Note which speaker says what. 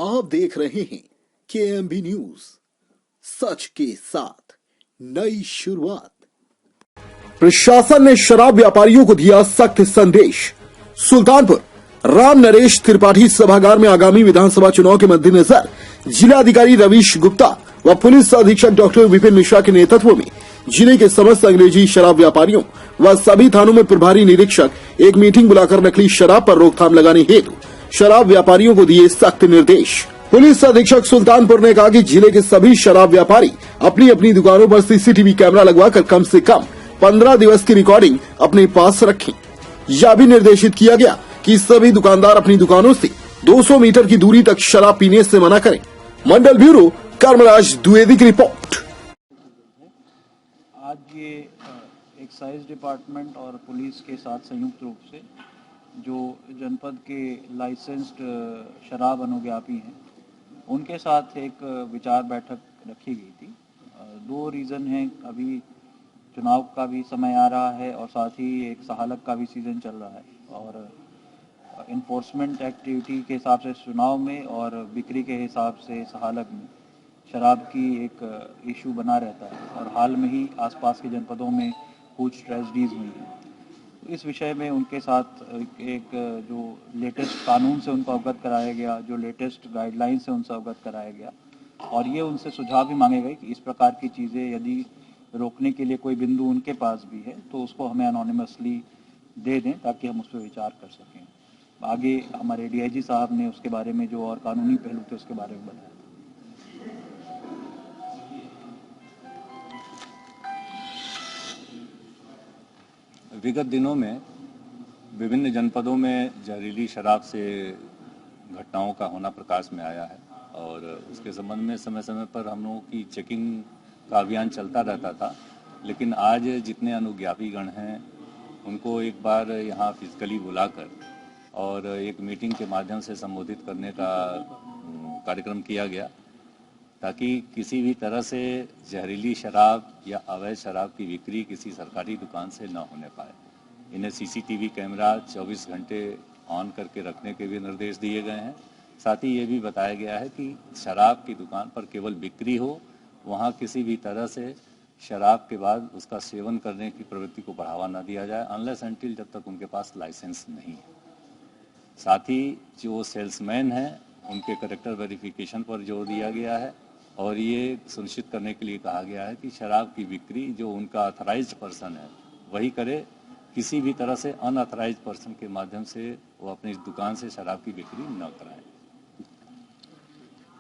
Speaker 1: आप देख रहे हैं KMB न्यूज, सच के साथ नई शुरुआत। प्रशासन ने शराब व्यापारियों को दिया सख्त संदेश। सुल्तानपुर राम नरेश त्रिपाठी सभागार में आगामी विधानसभा चुनाव के मद्देनजर जिलाधिकारी रवीश गुप्ता व पुलिस अधीक्षक डॉक्टर विपिन मिश्रा के नेतृत्व में जिले के समस्त अंग्रेजी शराब व्यापारियों व सभी थानों में प्रभारी निरीक्षक एक मीटिंग बुलाकर नकली शराब पर रोकथाम लगाने हेतु शराब व्यापारियों को दिए सख्त निर्देश। पुलिस अधीक्षक सुल्तानपुर ने कहा कि जिले के सभी शराब व्यापारी अपनी अपनी दुकानों पर सीसीटीवी कैमरा लगवाकर कम से कम 15 दिवस की रिकॉर्डिंग अपने पास रखें। यह भी निर्देशित किया गया कि सभी दुकानदार अपनी दुकानों से 200 मीटर की दूरी तक शराब पीने से मना करें। मंडल ब्यूरो कर्मराज द्विवेदी की रिपोर्ट।
Speaker 2: आज ये एक्साइज डिपार्टमेंट और पुलिस के साथ संयुक्त रूप से जो जनपद के लाइसेंस्ड शराब अनुज्ञापी हैं उनके साथ एक विचार बैठक रखी गई थी। दो रीज़न हैं, अभी चुनाव का भी समय आ रहा है और साथ ही एक सहालक का भी सीज़न चल रहा है और इन्फोर्समेंट एक्टिविटी के हिसाब से चुनाव में और बिक्री के हिसाब से सहालक में शराब की एक इशू बना रहता है और हाल में ही आसपास के जनपदों में कुछ ट्रेजेडीज हुई हैं। इस विषय में उनके साथ एक जो लेटेस्ट कानून से उनको अवगत कराया गया, जो लेटेस्ट गाइडलाइन से उनसे अवगत कराया गया और ये उनसे सुझाव भी मांगे गए कि इस प्रकार की चीज़ें यदि रोकने के लिए कोई बिंदु उनके पास भी है तो उसको हमें एनोनिमसली दे दें ताकि हम उस पर विचार कर सकें। आगे हमारे DIG साहब ने उसके बारे में जो और कानूनी पहलू थे उसके बारे में बताया।
Speaker 3: विगत दिनों में विभिन्न जनपदों में जहरीली शराब से घटनाओं का होना प्रकाश में आया है और उसके संबंध में समय समय पर हम लोगों की चेकिंग का अभियान चलता रहता था। लेकिन आज जितने अनुज्ञापी गण हैं उनको एक बार यहाँ फिजिकली बुलाकर और एक मीटिंग के माध्यम से संबोधित करने का कार्यक्रम किया गया ताकि किसी भी तरह से जहरीली शराब या अवैध शराब की बिक्री किसी सरकारी दुकान से न होने पाए। इन्हें CCTV कैमरा 24 घंटे ऑन करके रखने के भी निर्देश दिए गए हैं। साथ ही ये भी बताया गया है कि शराब की दुकान पर केवल बिक्री हो, वहाँ किसी भी तरह से शराब के बाद उसका सेवन करने की प्रवृत्ति को बढ़ावा न दिया जाए अनलेस अनटिल जब तक उनके पास लाइसेंस नहीं है। साथ ही जो सेल्समैन हैं उनके कैरेक्टर वेरिफिकेशन पर जोर दिया गया है और ये सुनिश्चित करने के लिए कहा गया है कि शराब की बिक्री जो उनका अथराइज्ड पर्सन है वही करे, किसी भी तरह से अनअथराइज्ड पर्सन के माध्यम से वो अपनी दुकान से शराब की बिक्री न कराएं।